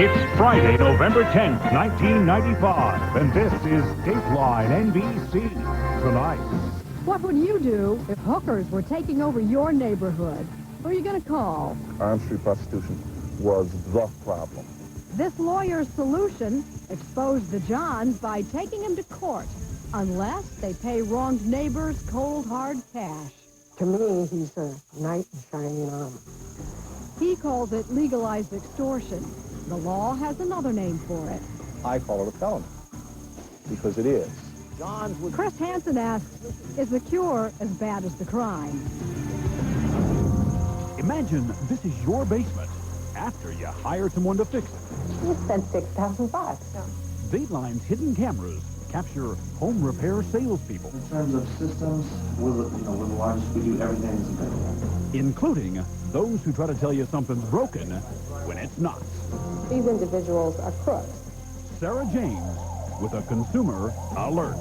It's Friday, November 10th, 1995, and this is Dateline NBC. Tonight. What would you do if hookers were taking over your neighborhood? Who are you going to call? Armed street prostitution was the problem. This lawyer's solution: expose the Johns by taking them to court, unless they pay wronged neighbors cold, hard cash. To me, he's a knight in shining armor. He calls it legalized extortion. The law has another name for it. I call it a felony, because it is. Chris Hansen asks, is the cure as bad as the crime? Imagine this is your basement after you hired someone to fix it. You spent $6,000. Dateline's hidden cameras capture home repair salespeople, In terms of systems, we're the largest. We do everything as a business. including those who try to tell you something's broken when it's not. These individuals are crooks. Sarah James with a consumer alert.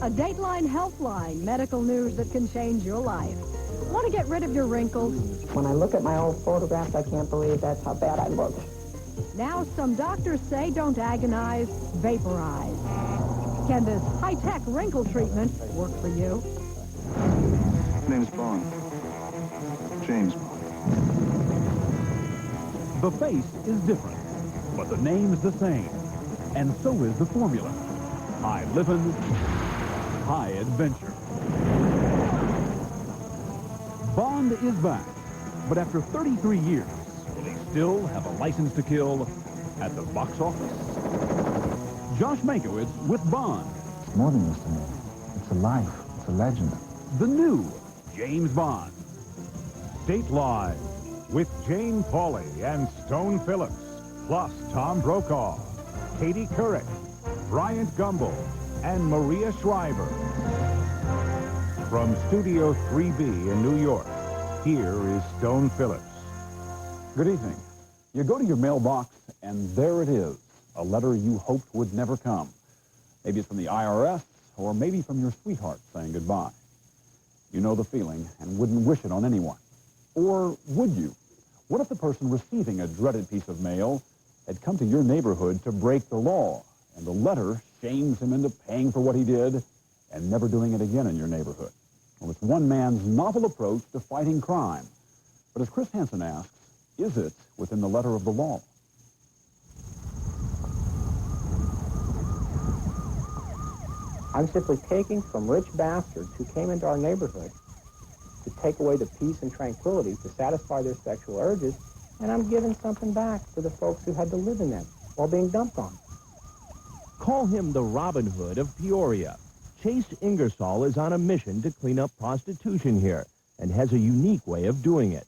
A Dateline Healthline, medical news that can change your life. Want to get rid of your wrinkles? When I look at my old photographs, I can't believe that's how bad I look. Now some doctors say don't agonize, vaporize. Can this high-tech wrinkle treatment work for you? His name's Bond. James Bond. The face is different, but the name's the same. And so is the formula. High living, high adventure. Bond is back, but after 33 years, will he still have a license to kill at the box office? Josh Mankiewicz with Bond. It's more than just a name. It's a life. It's a legend. The new James Bond. Dateline with Jane Pauley and Stone Phillips, plus Tom Brokaw, Katie Couric, Bryant Gumbel, and Maria Shriver. From Studio 3B in New York, here is Stone Phillips. Good evening. You go to your mailbox, and there it is, a letter you hoped would never come. Maybe it's from the IRS, or maybe from your sweetheart saying goodbye. You know the feeling and wouldn't wish it on anyone. Or would you? What if the person receiving a dreaded piece of mail had come to your neighborhood to break the law, and the letter shames him into paying for what he did and never doing it again in your neighborhood? Well, it's one man's novel approach to fighting crime. But as Chris Hansen asks, is it within the letter of the law? I'm simply taking from rich bastards who came into our neighborhood to take away the peace and tranquility to satisfy their sexual urges, and I'm giving something back to the folks who had to live in them while being dumped on. Call him the Robin Hood of Peoria. Chase Ingersoll is on a mission to clean up prostitution here and has a unique way of doing it.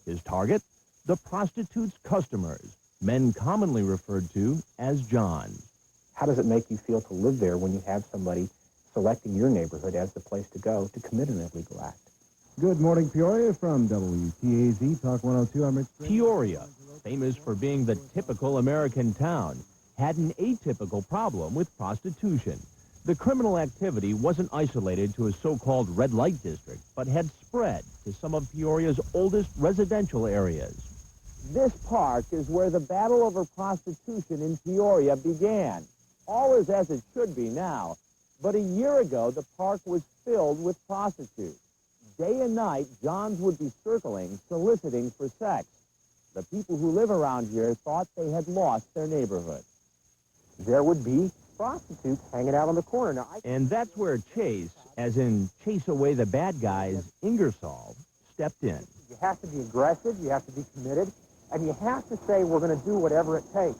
His target? The prostitutes' customers, men commonly referred to as Johns. How does it make you feel to live there when you have somebody selecting your neighborhood as the place to go to commit an illegal act? Good morning, Peoria, from WTAZ Talk 102. I'm Rich. Peoria, famous for being the typical American town, had an atypical problem with prostitution. The criminal activity wasn't isolated to a so-called red light district, but had spread to some of Peoria's oldest residential areas. This park is where the battle over prostitution in Peoria began. All is as it should be now, but a year ago, the park was filled with prostitutes. Day and night, Johns would be circling, soliciting for sex. The people who live around here thought they had lost their neighborhood. There would be prostitutes hanging out on the corner. Now, And that's where Chase, as in chase away the bad guys, Ingersoll, stepped in. You have to be aggressive, you have to be committed, and you have to say we're going to do whatever it takes.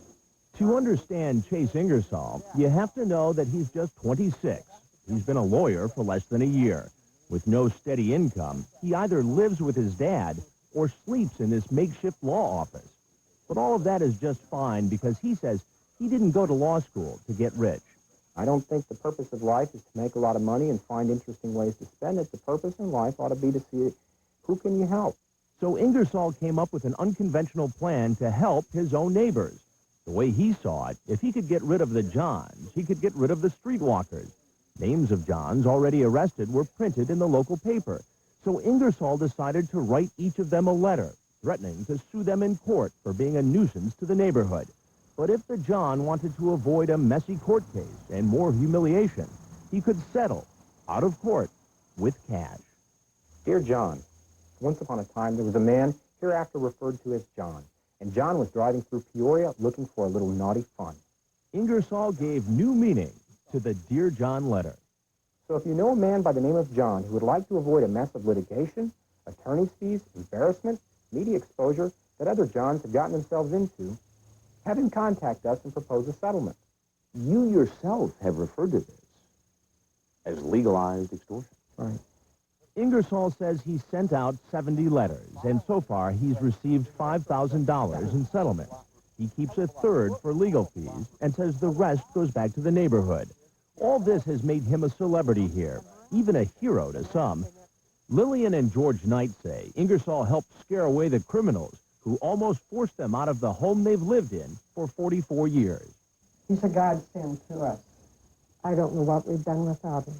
To understand Chase Ingersoll, you have to know that he's just 26. He's been a lawyer for less than a year. With no steady income, he either lives with his dad or sleeps in this makeshift law office. But all of that is just fine because he says he didn't go to law school to get rich. I don't think the purpose of life is to make a lot of money and find interesting ways to spend it. The purpose in life ought to be to see who can you help. So Ingersoll came up with an unconventional plan to help his own neighbors. The way he saw it, if he could get rid of the Johns, he could get rid of the streetwalkers. Names of Johns already arrested were printed in the local paper. So Ingersoll decided to write each of them a letter, threatening to sue them in court for being a nuisance to the neighborhood. But if the John wanted to avoid a messy court case and more humiliation, he could settle out of court with cash. Dear John, once upon a time there was a man hereafter referred to as John, and John was driving through Peoria looking for a little naughty fun. Ingersoll gave new meaning to the Dear John letter. So if you know a man by the name of John who would like to avoid a mess of litigation, attorney's fees, embarrassment, media exposure that other Johns have gotten themselves into, have him contact us and propose a settlement. You yourself have referred to this as legalized extortion. Right. Ingersoll says he sent out 70 letters, and so far he's received $5,000 in settlements. He keeps a third for legal fees and says the rest goes back to the neighborhood. All this has made him a celebrity here, even a hero to some. Lillian and George Knight say Ingersoll helped scare away the criminals who almost forced them out of the home they've lived in for 44 years. He's a godsend to us. I don't know what we've done without him.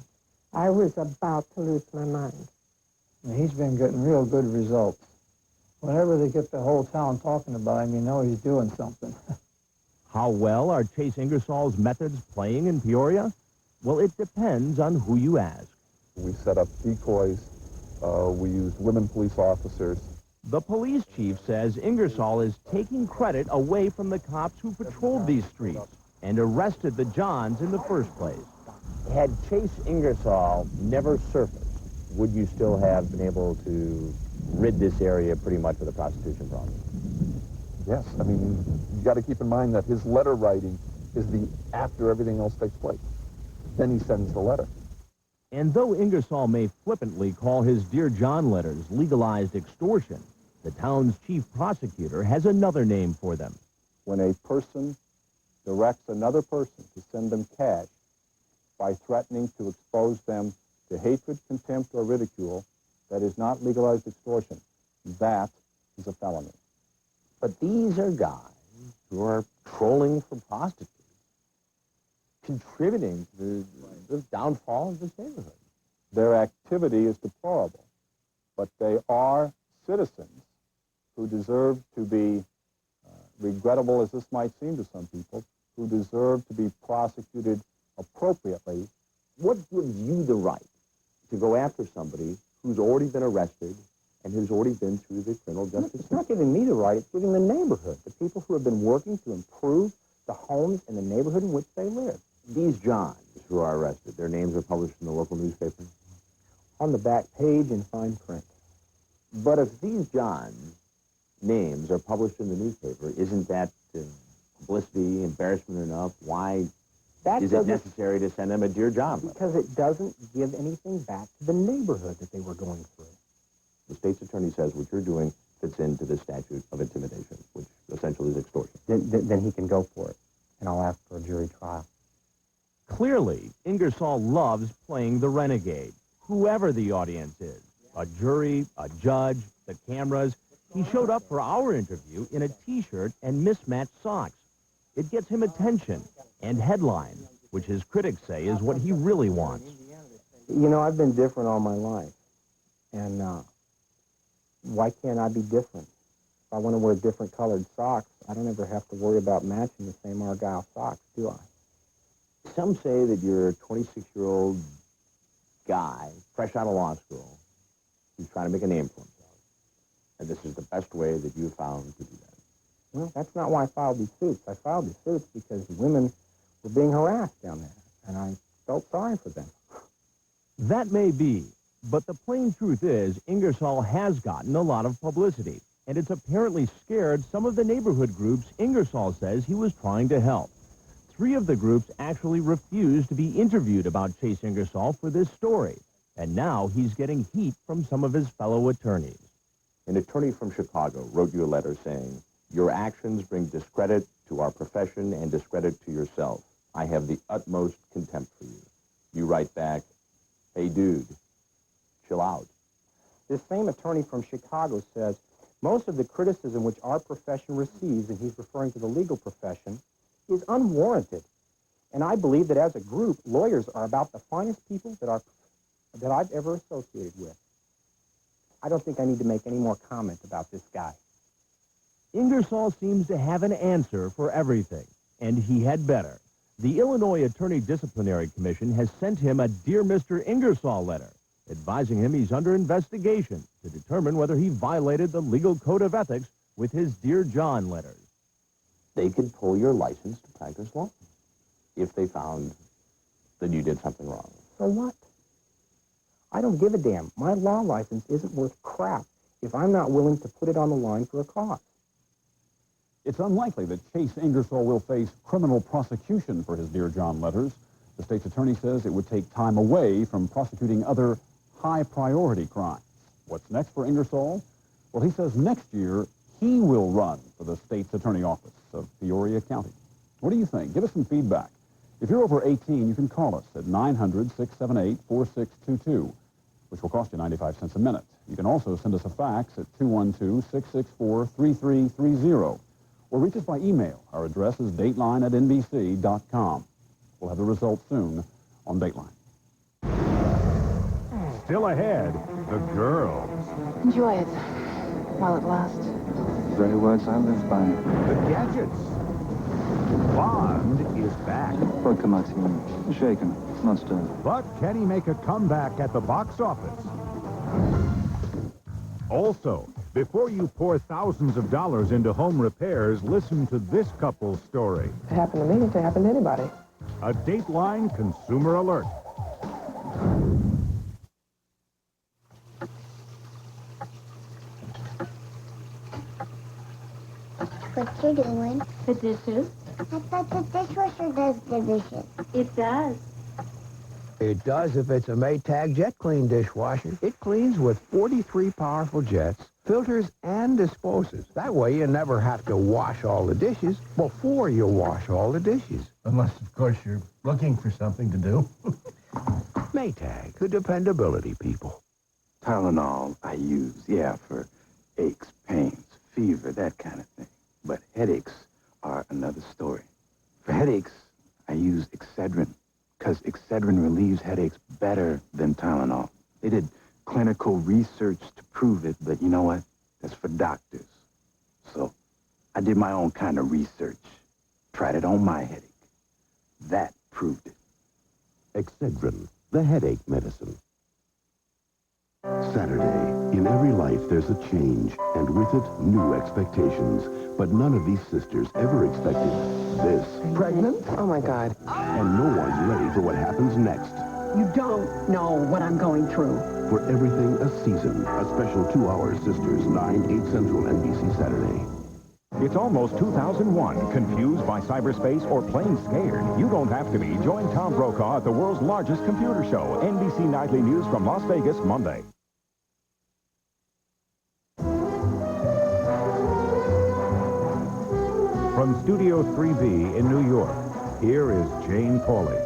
I was about to lose my mind. He's been getting real good results. Whenever they get the whole town talking about him, you know he's doing something. How well are Chase Ingersoll's methods playing in Peoria? Well, it depends on who you ask. We set up decoys. We used women police officers. The police chief says Ingersoll is taking credit away from the cops who patrolled these streets and arrested the Johns in the first place. Had Chase Ingersoll never surfaced, would you still have been able to rid this area pretty much of the prostitution problem? Yes, I mean, you got to keep in mind that his letter writing is the after everything else takes place. Then he sends the letter. And though Ingersoll may flippantly call his Dear John letters legalized extortion, the town's chief prosecutor has another name for them. When a person directs another person to send them cash by threatening to expose them to hatred, contempt, or ridicule, that is not legalized extortion. That is a felony. But these are guys who are trolling for prostitutes, contributing to the downfall of this neighborhood. Their activity is deplorable, but they are citizens who deserve to be, regrettable as this might seem to some people, who deserve to be prosecuted appropriately. What gives you the right to go after somebody who's already been arrested and who's already been through the criminal justice system? It's not giving me the right, it's giving the neighborhood, the people who have been working to improve the homes in the neighborhood in which they live. These Johns who are arrested, their names are published in the local newspaper? On the back page in fine print. But if these Johns' names are published in the newspaper, isn't that publicity, embarrassment enough? Why is it necessary to send them a Dear John letter? Because it doesn't give anything back to the neighborhood that they were going through. The state's attorney says what you're doing fits into the statute of intimidation, which essentially is extortion. Then he can go for it, and I'll ask for a jury trial. Clearly, Ingersoll loves playing the renegade, whoever the audience is. A jury, a judge, the cameras. He showed up for our interview in a T-shirt and mismatched socks. It gets him attention and headlines, which his critics say is what he really wants. You know, I've been different all my life. And why can't I be different? If I want to wear different colored socks, I don't ever have to worry about matching the same Argyle socks, do I? Some say that you're a 26-year-old guy, fresh out of law school, who's trying to make a name for himself. And this is the best way that you found to do that. Well, that's not why I filed these suits. I filed these suits because women were being harassed down there, and I felt sorry for them. That may be, but the plain truth is Ingersoll has gotten a lot of publicity, and it's apparently scared some of the neighborhood groups Ingersoll says he was trying to help. 3 of the groups actually refused to be interviewed about Chase Ingersoll for this story, and now he's getting heat from some of his fellow attorneys. An attorney from Chicago wrote you a letter saying, "Your actions bring discredit to our profession and discredit to yourself. I have the utmost contempt for you." You write back, "Hey, dude, chill out." This same attorney from Chicago says, most of the criticism which our profession receives, and he's referring to the legal profession, is unwarranted. And I believe that as a group, lawyers are about the finest people that I've ever associated with. I don't think I need to make any more comment about this guy. Ingersoll seems to have an answer for everything, and he had better. The Illinois Attorney Disciplinary Commission has sent him a Dear Mr. Ingersoll letter, advising him he's under investigation to determine whether he violated the legal code of ethics with his Dear John letters. They could pull your license to practice law if they found that you did something wrong. So what? I don't give a damn. My law license isn't worth crap if I'm not willing to put it on the line for a cause. It's unlikely that Chase Ingersoll will face criminal prosecution for his Dear John letters. The state's attorney says it would take time away from prosecuting other high-priority crimes. What's next for Ingersoll? Well, he says next year he will run for the state's attorney office of Peoria County. What do you think? Give us some feedback. If you're over 18, you can call us at 900-678-4622, which will cost you 95 cents a minute. You can also send us a fax at 212-664-3330, or reach us by email. Our address is dateline@nbc.com. We'll have the results soon on Dateline. Still ahead, the girls. Enjoy it while it lasts. Very words I live by. The gadgets. Bond is back. Vodka martini. Shaken, not stirred. But can he make a comeback at the box office? Also, before you pour thousands of dollars into home repairs, listen to this couple's story. It happened to me, it happened to anybody. A Dateline Consumer Alert. What you doing? The dishes. I thought the dishwasher does the dishes. It does. It does if it's a Maytag Jet Clean dishwasher. It cleans with 43 powerful jets, filters, and disposes. That way you never have to wash all the dishes before you wash all the dishes. Unless, of course, you're looking for something to do. Maytag, the dependability people. Tylenol I use, for aches, pains, fever, that kind of thing. But headaches are another story. For headaches, I use Excedrin, because Excedrin relieves headaches better than Tylenol. They did clinical research to prove it, but you know what? That's for doctors. So I did my own kind of research, tried it on my headache. That proved it. Excedrin, the headache medicine. Saturday. In every life, there's a change, and with it, new expectations. But none of these sisters ever expected this. Pregnant? Oh, my God. And no one's ready for what happens next. You don't know what I'm going through. For everything, a season. A special 2-hour Sisters, 9, 8 Central, NBC Saturday. It's almost 2001. Confused by cyberspace or plain scared? You don't have to be. Join Tom Brokaw at the world's largest computer show, NBC Nightly News from Las Vegas, Monday. From Studio 3B in New York, here is Jane Pauley.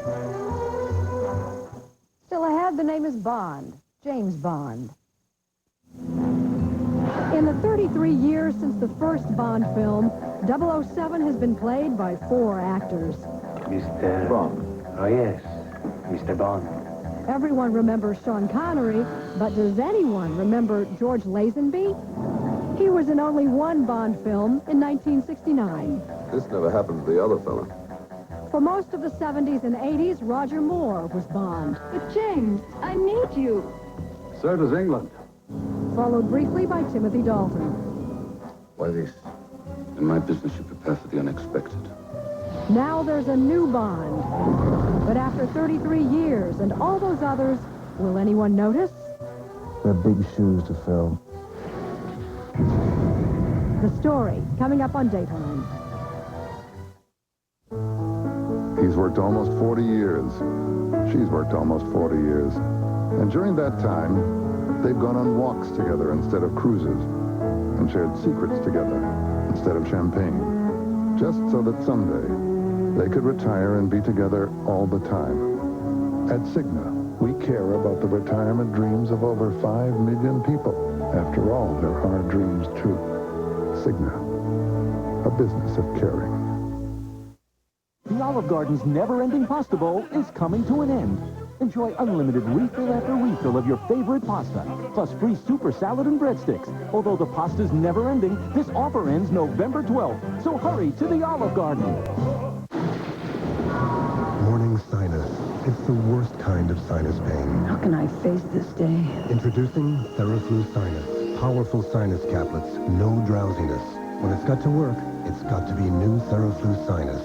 Still ahead, the name is Bond, James Bond. In the 33 years since the first Bond film, 007 has been played by 4 actors. Mr. Bond. Oh, yes, Mr. Bond. Everyone remembers Sean Connery, but does anyone remember George Lazenby? He was in only one Bond film in 1969. This never happened to the other fella. For most of the 70s and 80s, Roger Moore was Bond. But James, I need you. So does England. Followed briefly by Timothy Dalton. Why this? In my business, you prepare for the unexpected. Now there's a new Bond. But after 33 years and all those others, will anyone notice? They're big shoes to fill. The story, coming up on Dateline. He's worked almost 40 years. She's worked almost 40 years. And during that time, they've gone on walks together instead of cruises, and shared secrets together instead of champagne, just so that someday they could retire and be together all the time. At Cigna, we care about the retirement dreams of over 5 million people. After all, there are dreams too. Cigna, a business of caring. The Olive Garden's never-ending pasta bowl is coming to an end. Enjoy unlimited refill after refill of your favorite pasta, plus free super salad and breadsticks. Although the pasta's never ending, this offer ends November 12th. So hurry to the Olive Garden. Morning sinus. It's the worst kind of sinus pain. How can I face this day? Introducing Theraflu Sinus. Powerful sinus caplets, no drowsiness. When it's got to work, it's got to be new Theraflu Sinus.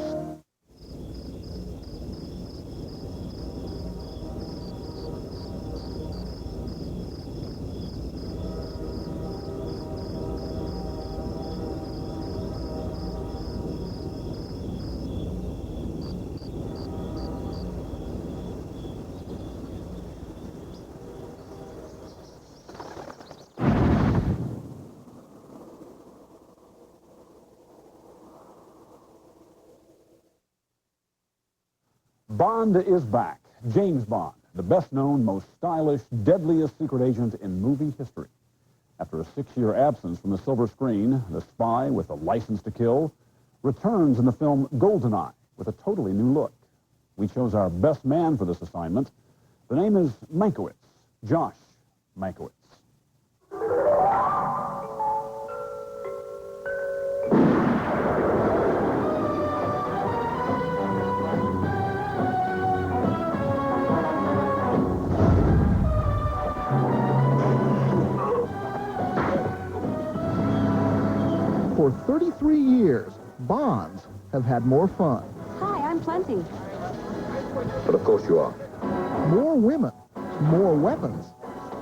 Bond is back. James Bond, the best-known, most stylish, deadliest secret agent in movie history. After a 6-year absence from the silver screen, the spy with a license to kill returns in the film GoldenEye with a totally new look. We chose our best man for this assignment. The name is Mankiewicz, Josh Mankiewicz. For 33 years, Bonds have had more fun. Hi, I'm Plenty. But of course you are. More women, more weapons,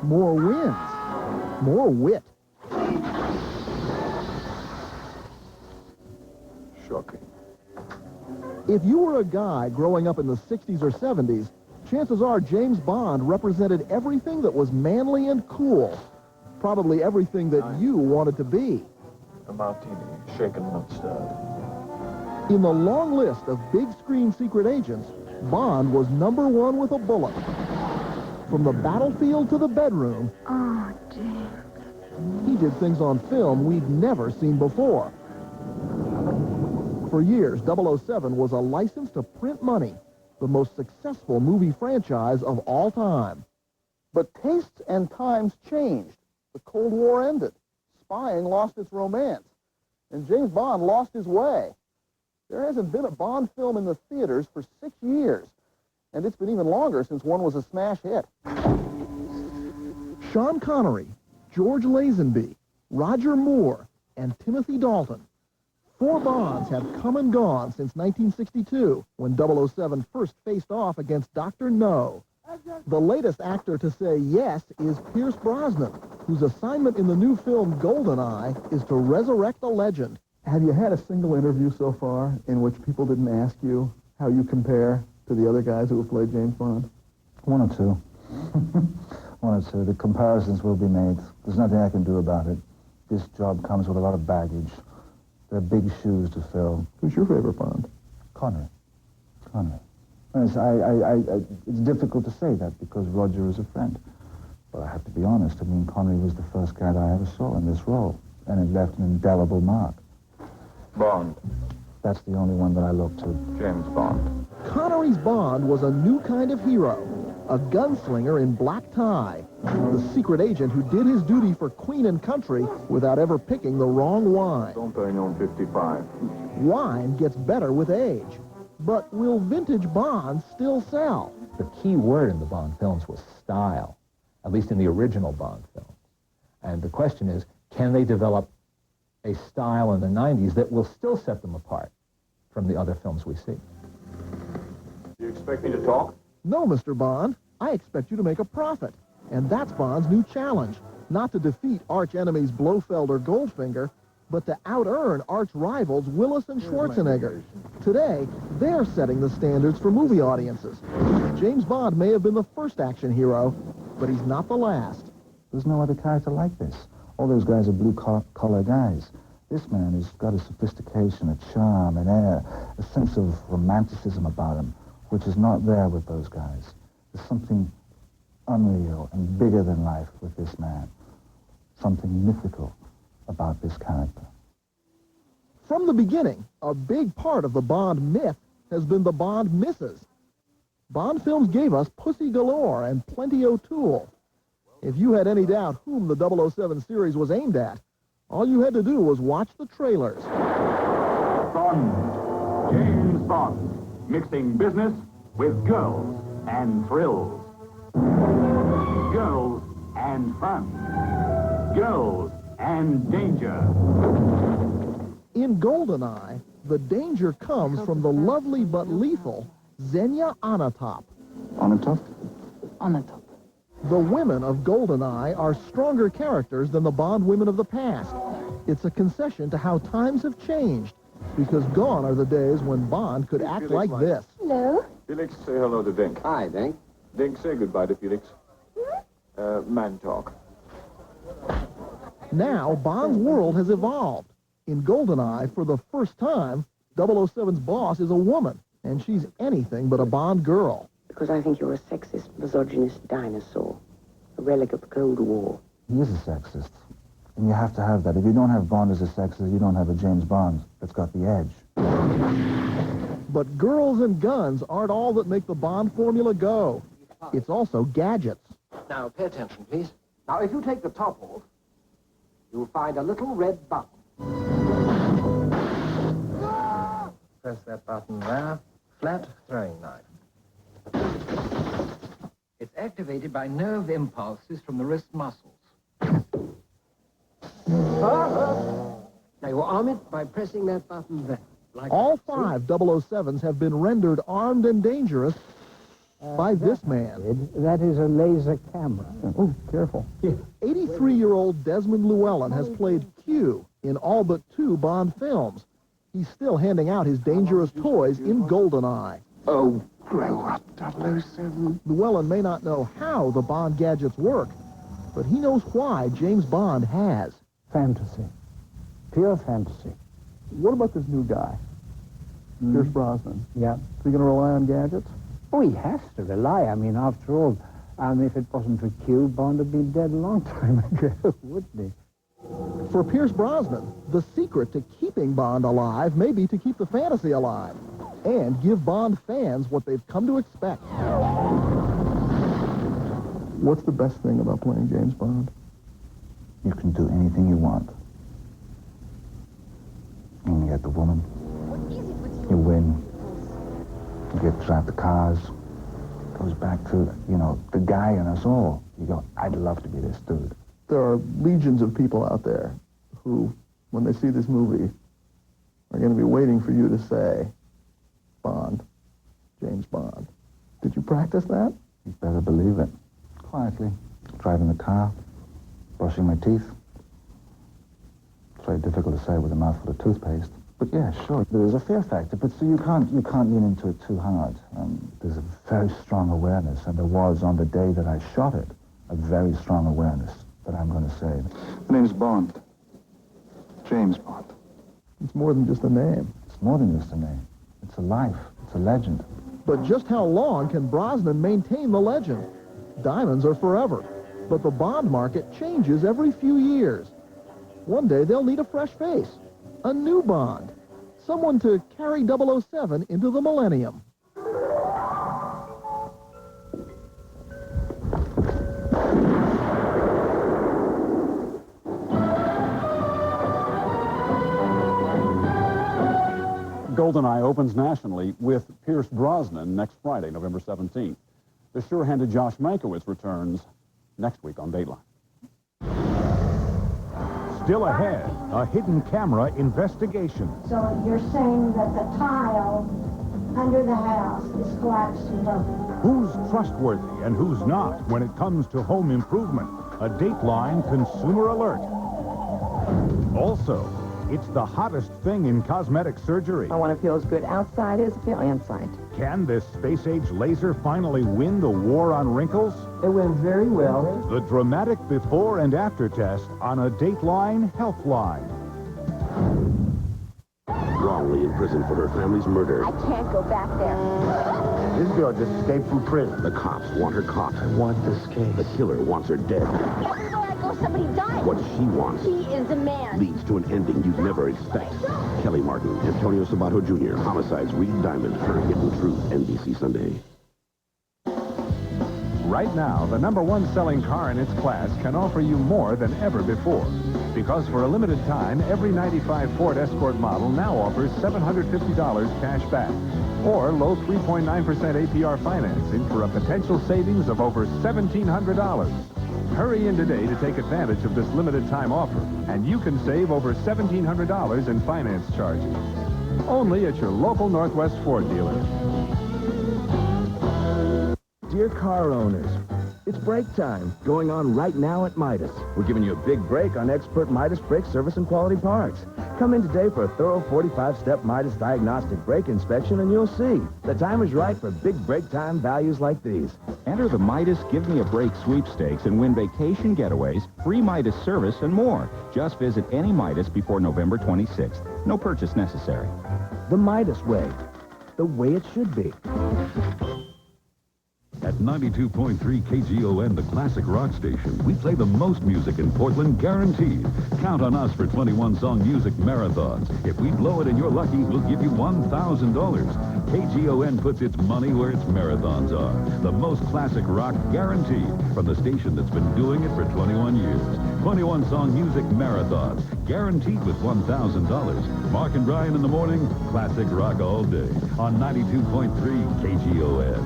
more wins, more wit. Shocking. If you were a guy growing up in the 60s or 70s, chances are James Bond represented everything that was manly and cool. Probably everything that you wanted to be. A martini, shaken, not stirred. In the long list of big screen secret agents, Bond was #1 with a bullet. From the battlefield to the bedroom, Oh, James. he did things on film we'd never seen before. For years, 007 was a license to print money, the most successful movie franchise of all time. But tastes and times changed. The Cold War ended. Spying lost its romance. And James Bond lost his way. There hasn't been a Bond film in the theaters for 6 years. And it's been even longer since one was a smash hit. Sean Connery, George Lazenby, Roger Moore, and Timothy Dalton. 4 Bonds have come and gone since 1962, when 007 first faced off against Dr. No. The latest actor to say yes is Pierce Brosnan, whose assignment in the new film GoldenEye is to resurrect the legend. Have you had a single interview so far in which people didn't ask you how you compare to the other guys who have played James Bond? One or two. One or two. The comparisons will be made. There's nothing I can do about it. This job comes with a lot of baggage. There are big shoes to fill. Who's your favorite Bond? Connery. Yes, it's difficult to say that because Roger is a friend. But I have to be honest. I mean, Connery was the first guy that I ever saw in this role, and it left an indelible mark. Bond. That's the only one that I look to. James Bond. Connery's Bond was a new kind of hero, a gunslinger in black tie, the secret agent who did his duty for Queen and country without ever picking the wrong wine. Dom Perignon 55. Wine gets better with age. But will vintage Bonds still sell? The key word in the Bond films was style, at least in the original Bond films. And the question is, can they develop a style in the 90s that will still set them apart from the other films we see? Do you expect me to talk? No, Mr. Bond. I expect you to make a profit. And that's Bond's new challenge. Not to defeat arch-enemies Blofeld or Goldfinger, but to out-earn arch-rivals Willis and Schwarzenegger. Today, they're setting the standards for movie audiences. James Bond may have been the first action hero, but he's not the last. There's no other character like this. All those guys are blue-collar guys. This man has got a sophistication, a charm, an air, a sense of romanticism about him, which is not there with those guys. There's something unreal and bigger than life with this man. Something mythical about this character. From the beginning, a big part of the Bond myth has been the Bond misses. Bond films gave us Pussy Galore and Plenty O'Toole. If you had any doubt whom the 007 series was aimed at, all you had to do was watch the trailers. Bond. James Bond. Mixing business with girls and thrills. Girls and fun. Girls and danger. In GoldenEye, the danger comes from the lovely but lethal Xenia Onatopp. Onatopp? Onatopp. The women of GoldenEye are stronger characters than the Bond women of the past. It's a concession to how times have changed, because gone are the days when Bond could act like this. Hello? Felix, say hello to Dink. Hi, Dink. Dink, say goodbye to Felix. Man talk. Now, Bond's world has evolved. In GoldenEye, for the first time, 007's boss is a woman, and she's anything but a Bond girl. Because I think you're a sexist, misogynist dinosaur, a relic of the Cold War. He is a sexist. And you have to have that. If you don't have Bond as a sexist, you don't have a James Bond that's got the edge. But girls and guns aren't all that make the Bond formula go. It's also gadgets. Now, pay attention, please. Now, if you take the top off, you'll find a little red button. Press that button there. Flat throwing knife. It's activated by nerve impulses from the wrist muscles. Now, you arm it by pressing that button there. Like All 5 007s have been rendered armed and dangerous by this man. That is a laser camera. Oh, careful. 83-year-old Desmond Llewellyn has played Q in all but 2 Bond films. He's still handing out his dangerous toys in GoldenEye. Oh, grow up, 007. Llewellyn may not know how the Bond gadgets work, but he knows why James Bond has. Fantasy. Pure fantasy. What about this new guy, Pierce Brosnan? Yeah. Is he going to rely on gadgets? Oh, he has to rely. I mean, after all, if it wasn't for Q, Bond would be dead a long time ago, wouldn't he? For Pierce Brosnan, the secret to keeping Bond alive may be to keep the fantasy alive and give Bond fans what they've come to expect. What's the best thing about playing James Bond? You can do anything you want. And you get the woman. You win. You get to drive the cars. Goes back to, the guy in us all. You go, I'd love to be this dude. There are legions of people out there who, when they see this movie, are going to be waiting for you to say, Bond, James Bond. Did you practice that? You better believe it. Quietly. Driving the car. Brushing my teeth. It's very difficult to say with a mouthful of toothpaste. But yeah, sure, there is a fear factor, but so you can't lean into it too hard. There's a very strong awareness, and there was on the day that I shot it, a very strong awareness that I'm going to say. The name's Bond. James Bond. It's more than just a name. It's more than just a name. It's a life. It's a legend. But just how long can Brosnan maintain the legend? Diamonds are forever, but the Bond market changes every few years. One day they'll need a fresh face, a new Bond, someone to carry 007 into the millennium. GoldenEye opens nationally with Pierce Brosnan next Friday, November 17th. The sure-handed Josh Mankiewicz returns next week on Dateline. Still ahead, a hidden camera investigation. So you're saying that the tile under the house is collapsed and broken? Who's trustworthy and who's not when it comes to home improvement? A Dateline consumer alert. Also, it's the hottest thing in cosmetic surgery. I want to feel as good outside as I feel inside. Can this space-age laser finally win the war on wrinkles? It went very well. The dramatic before and after test on a Dateline Healthline. Wrongly imprisoned for her family's murder. I can't go back there. This girl just escaped from prison. The cops want her caught. I want this case. The killer wants her dead. Everywhere I go, somebody dies. What she wants He is a man. leads to an ending you'd never expect. Kelly Martin, Antonio Sabato Jr., Homicides, Reed Diamond, Her Hidden Truth, NBC Sunday. Right now, the #1 selling car in its class can offer you more than ever before. Because for a limited time, every 95 Ford Escort model now offers $750 cash back. Or low 3.9% APR financing for a potential savings of over $1,700. Hurry in today to take advantage of this limited time offer, and you can save over $1,700 in finance charges. Only at your local Northwest Ford dealer. Dear car owners, it's brake time, going on right now at Midas. We're giving you a big break on expert Midas brake service and quality parts. Come in today for a thorough 45-step Midas diagnostic brake inspection, and you'll see the time is right for big break time values like these. Enter the Midas Give Me a Break sweepstakes and win vacation getaways, free Midas service, and more. Just visit any Midas before November 26th. No purchase necessary. The Midas way. The way it should be. At 92.3 KGON, the classic rock station, we play the most music in Portland, guaranteed. Count on us for 21-song music marathons. If we blow it and you're lucky, we'll give you $1,000. KGON puts its money where its marathons are. The most classic rock, guaranteed, from the station that's been doing it for 21 years. 21-song music marathons, guaranteed with $1,000. Mark and Brian in the morning, classic rock all day on 92.3 KGON.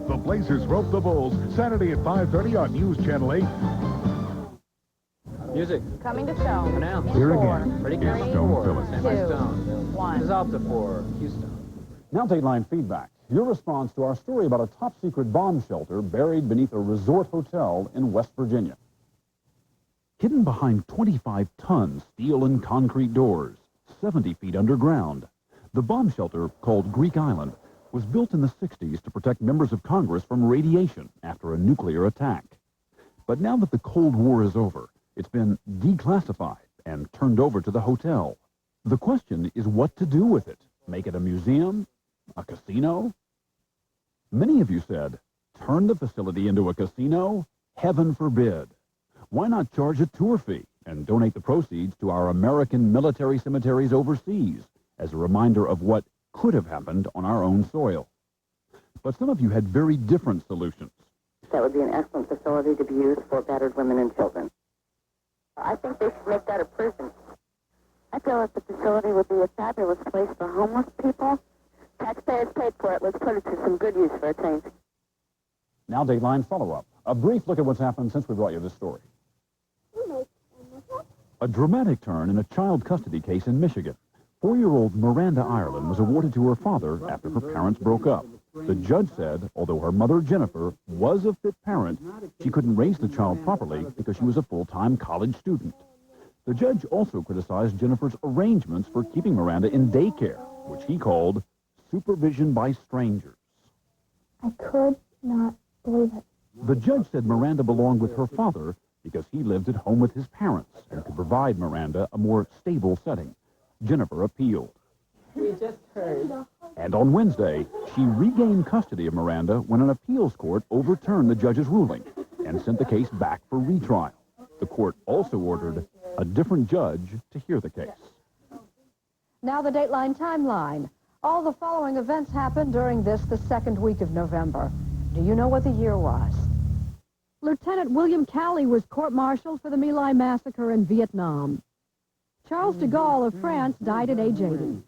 The Blazers rope the Bulls Saturday at 5:30 on News Channel 8. Music. Coming to Stone. Now. Here again, Ready? is Stone Phillips. Stone. 1. This is Alta for Houston. Now Dateline feedback. Your response to our story about a top-secret bomb shelter buried beneath a resort hotel in West Virginia. Hidden behind 25-ton steel and concrete doors, 70 feet underground, the bomb shelter, called Greek Island, was built in the 60s to protect members of Congress from radiation after a nuclear attack. But now that the Cold War is over, it's been declassified and turned over to the hotel. The question is what to do with it. Make it a museum? A casino? Many of you said, turn the facility into a casino? Heaven forbid. Why not charge a tour fee and donate the proceeds to our American military cemeteries overseas as a reminder of what could have happened on our own soil? But some of you had very different solutions. That would be an excellent facility to be used for battered women and children. I think they should make that a prison. I feel like the facility would be a fabulous place for homeless people. Taxpayers paid for it. Let's put it to some good use for a change. Now Dateline follow-up. A brief look at what's happened since we brought you this story. A dramatic turn in a child custody case in Michigan. 4-year-old Miranda Ireland was awarded to her father after her parents broke up. The judge said, although her mother, Jennifer, was a fit parent, she couldn't raise the child properly because she was a full-time college student. The judge also criticized Jennifer's arrangements for keeping Miranda in daycare, which he called supervision by strangers. I could not believe it. The judge said Miranda belonged with her father because he lived at home with his parents and could provide Miranda a more stable setting. Jennifer appealed. We just heard. And on Wednesday, she regained custody of Miranda when an appeals court overturned the judge's ruling and sent the case back for retrial. The court also ordered a different judge to hear the case. Now the Dateline timeline. All the following events happened during the second week of November. Do you know what the year was? Lieutenant William Calley was court-martialed for the My Lai massacre in Vietnam. Charles de Gaulle of France died at age 80.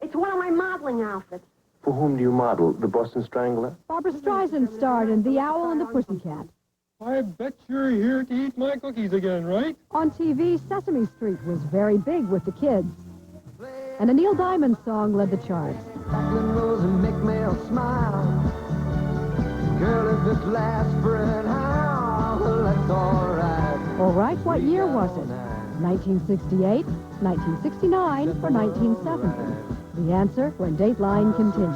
It's one of my modeling outfits. For whom do you model? The Boston Strangler? Barbara Streisand starred in The Owl and the Pussycat. I bet you're here to eat my cookies again, right? On TV, Sesame Street was very big with the kids. And a Neil Diamond song led the charts. Make me smile. Girl, if this lasts for an hour, well, that's all right. All right, what year was it? 1968, 1969, or 1970? The answer when Dateline continues.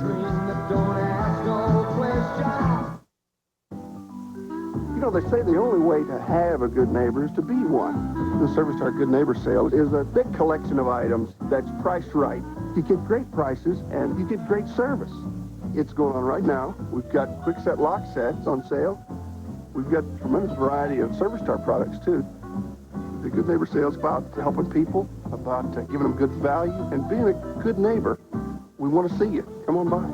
You know, they say the only way to have a good neighbor is to be one. The Service Star Good Neighbor Sale is a big collection of items that's priced right. You get great prices and you get great service. It's going on right now. We've got quick set lock sets on sale. We've got a tremendous variety of Service Star products, too. The Good Neighbor Sale is about helping people, about giving them good value, and being a good neighbor. We want to see you. Come on by.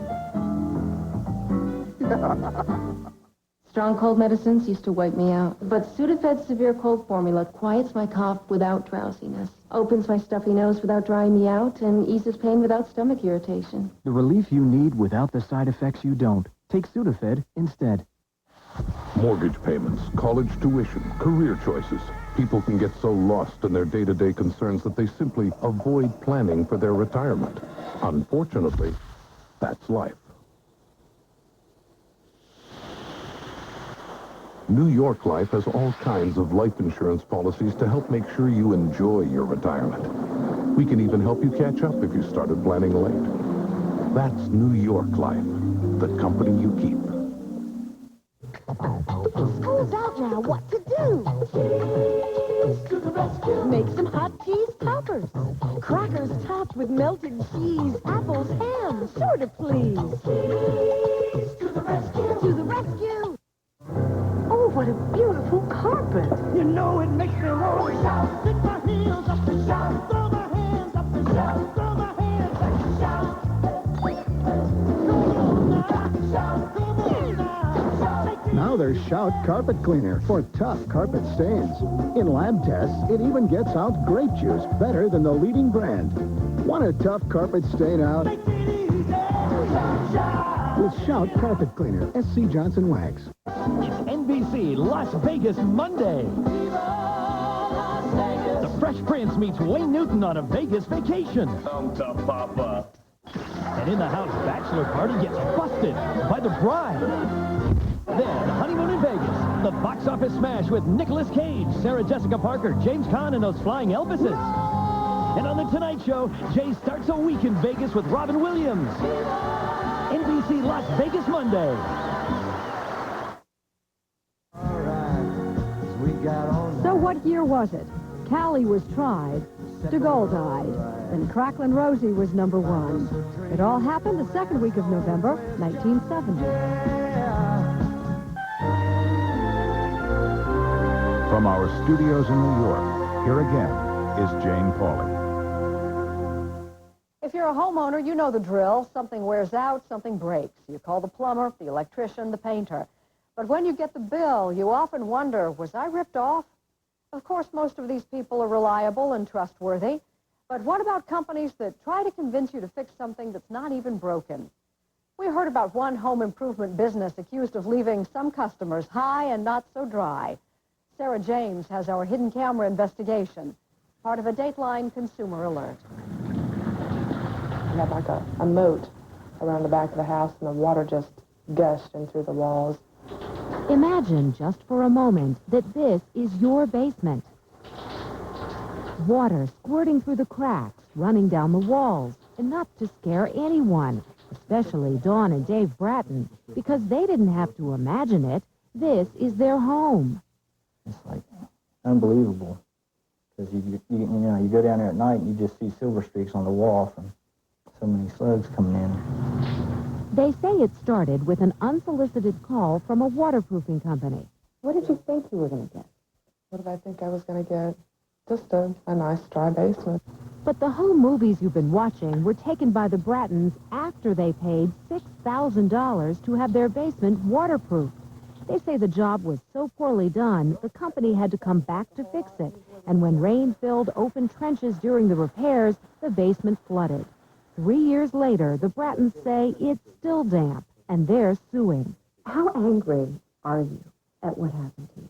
Strong cold medicines used to wipe me out. But Sudafed's severe cold formula quiets my cough without drowsiness, opens my stuffy nose without drying me out, and eases pain without stomach irritation. The relief you need without the side effects you don't. Take Sudafed instead. Mortgage payments, college tuition, career choices. People can get so lost in their day-to-day concerns that they simply avoid planning for their retirement. Unfortunately, that's life. New York Life has all kinds of life insurance policies to help make sure you enjoy your retirement. We can even help you catch up if you started planning late. That's New York Life, the company you keep. School's out now. What to do? To the rescue. Make some hot cheese toppers. Crackers topped with melted cheese. Apples, ham, sort of please. To the rescue. To the rescue. Oh, what a beautiful carpet. You know it makes me want to shout. Stick my heels up and shout. Throw my hands up and shout. Throw my hands up and shout. Come on now. Shout. Come on now. Now there's Shout Carpet Cleaner for tough carpet stains. In lab tests, it even gets out grape juice better than the leading brand. Want a tough carpet stain out? With Shout Carpet Cleaner, SC Johnson Wax. It's NBC Las Vegas Monday. The Fresh Prince meets Wayne Newton on a Vegas vacation. Papa. And in the house bachelor party gets busted by the bride. Then, Honeymoon in Vegas, the box office smash with Nicolas Cage, Sarah Jessica Parker, James Caan, and those flying Elvises. And on The Tonight Show, Jay starts a week in Vegas with Robin Williams. NBC Las Vegas Monday. So what year was it? Callie was tried, DeGaulle died, and Cracklin' Rosie was #1. It all happened the second week of November, 1970. From our studios in New York, here again is Jane Pauley. If you're a homeowner, you know the drill. Something wears out, something breaks. You call the plumber, the electrician, the painter. But when you get the bill, you often wonder, was I ripped off? Of course, most of these people are reliable and trustworthy. But what about companies that try to convince you to fix something that's not even broken? We heard about one home improvement business accused of leaving some customers high and not so dry. Sarah James has our hidden camera investigation, part of a Dateline Consumer Alert. We had like a moat around the back of the house, and the water just gushed in through the walls. Imagine just for a moment that this is your basement. Water squirting through the cracks, running down the walls, enough to scare anyone, especially Dawn and Dave Bratton, because they didn't have to imagine it. This is their home. It's like unbelievable, because you know, you go down there at night and you just see silver streaks on the wall from so many slugs coming in. They say it started with an unsolicited call from a waterproofing company. What did you think you were going to get? What did I think I was going to get? Just a nice dry basement. But the home movies you've been watching were taken by the Brattons after they paid $6,000 to have their basement waterproofed. They say the job was so poorly done, the company had to come back to fix it. And when rain filled open trenches during the repairs, the basement flooded. 3 years later, the Brattons say it's still damp, and they're suing. How angry are you at what happened to you?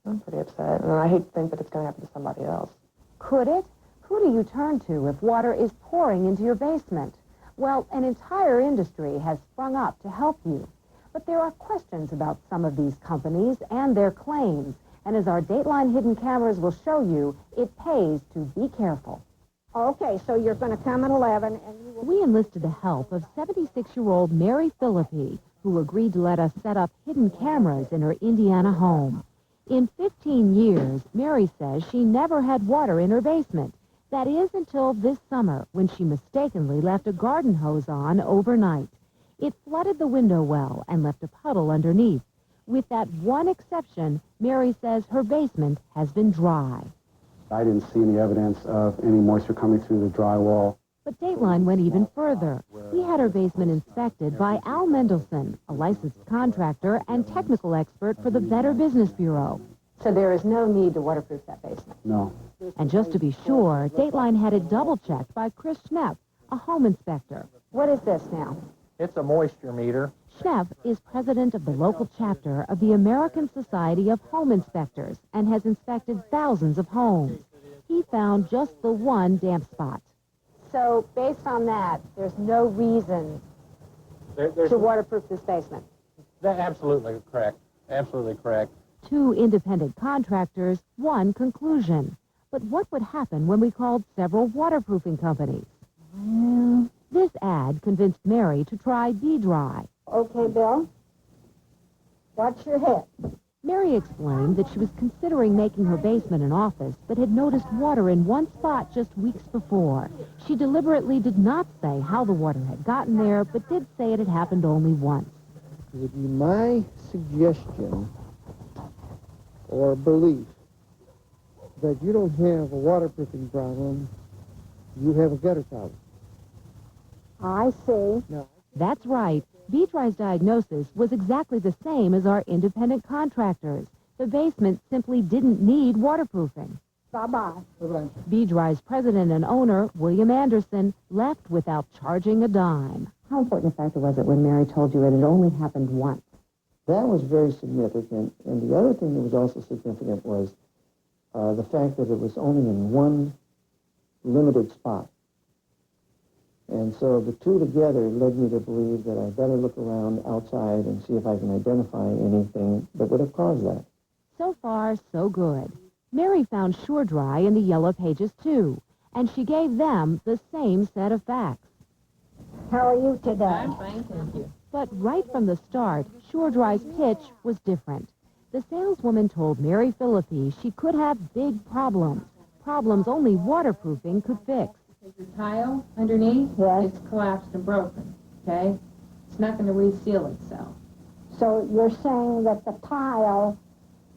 I'm pretty upset, and I hate to think that it's going to happen to somebody else. Could it? Who do you turn to if water is pouring into your basement? Well, an entire industry has sprung up to help you. But there are questions about some of these companies and their claims. And as our Dateline hidden cameras will show you, it pays to be careful. Okay, so you're going to come at 11 and you will... We enlisted the help of 76-year-old Mary Philippi, who agreed to let us set up hidden cameras in her Indiana home. In 15 years, Mary says she never had water in her basement. That is until this summer, when she mistakenly left a garden hose on overnight. It flooded the window well and left a puddle underneath. With that one exception, Mary says her basement has been dry. I didn't see any evidence of any moisture coming through the drywall. But Dateline went even further. We had her basement inspected by Al Mendelson, a licensed contractor and technical expert for the Better Business Bureau. So there is no need to waterproof that basement? No. And just to be sure, Dateline had it double-checked by Chris Schnepp, a home inspector. What is this now? It's a moisture meter. Schnepp is president of the local chapter of the American Society of Home Inspectors and has inspected thousands of homes. He found just the one damp spot. So based on that, there's no reason to waterproof this basement? That's absolutely correct. Absolutely correct. 2 independent contractors, 1 conclusion. But what would happen when we called several waterproofing companies? This ad convinced Mary to try B-Dry. Okay, Bill. Watch your head. Mary explained that she was considering making her basement an office, but had noticed water in one spot just weeks before. She deliberately did not say how the water had gotten there, but did say it had happened only once. It would be my suggestion or belief that you don't have a waterproofing problem, you have a gutter problem. I see. No. That's right. B-Dry's diagnosis was exactly the same as our independent contractors. The basement simply didn't need waterproofing. Bye-bye. Bye-bye. B-Dry's president and owner, William Anderson, left without charging a dime. How important a factor was it when Mary told you it had only happened once? That was very significant. And the other thing that was also significant was the fact that it was only in one limited spot. And so the two together led me to believe that I better look around outside and see if I can identify anything that would have caused that. So far, so good. Mary found SureDry in the Yellow Pages, too, and she gave them the same set of facts. How are you today? I'm fine, thank you. But right from the start, SureDry's pitch was different. The saleswoman told Mary Philippi she could have big problems only waterproofing could fix. The tile underneath, yes, it's collapsed and broken, okay? It's not going to reseal itself. So you're saying that the tile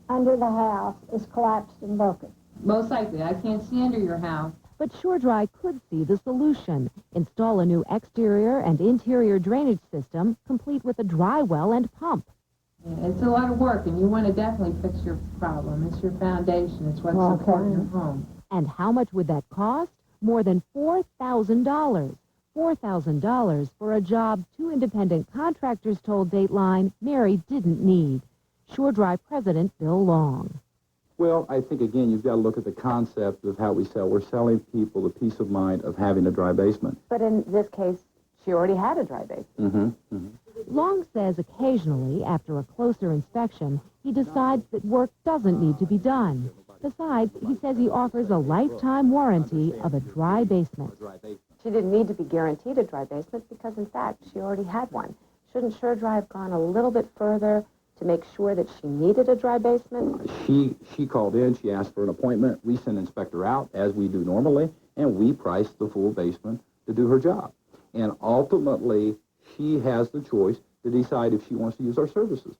under the house is collapsed and broken? Most likely. I can't see under your house. But SureDry could see the solution. Install a new exterior and interior drainage system, complete with a dry well and pump. Yeah, it's a lot of work, and you want to definitely fix your problem. It's your foundation. It's what's supporting your home. And how much would that cost? More than $4,000. $4,000 for a job 2 independent contractors told Dateline Mary didn't need. SureDry president Bill Long. Well, I think, again, you've got to look at the concept of how we sell. We're selling people the peace of mind of having a dry basement. But in this case, she already had a dry basement. Long says occasionally, after a closer inspection, he decides that work doesn't need to be done. Besides, he says he offers a lifetime warranty of a dry basement. She didn't need to be guaranteed a dry basement because, in fact, she already had one. Shouldn't SureDry have gone a little bit further to make sure that she needed a dry basement? She called in, she asked for an appointment. We sent an inspector out, as we do normally, and we priced the full basement to do her job. And ultimately, she has the choice to decide if she wants to use our services.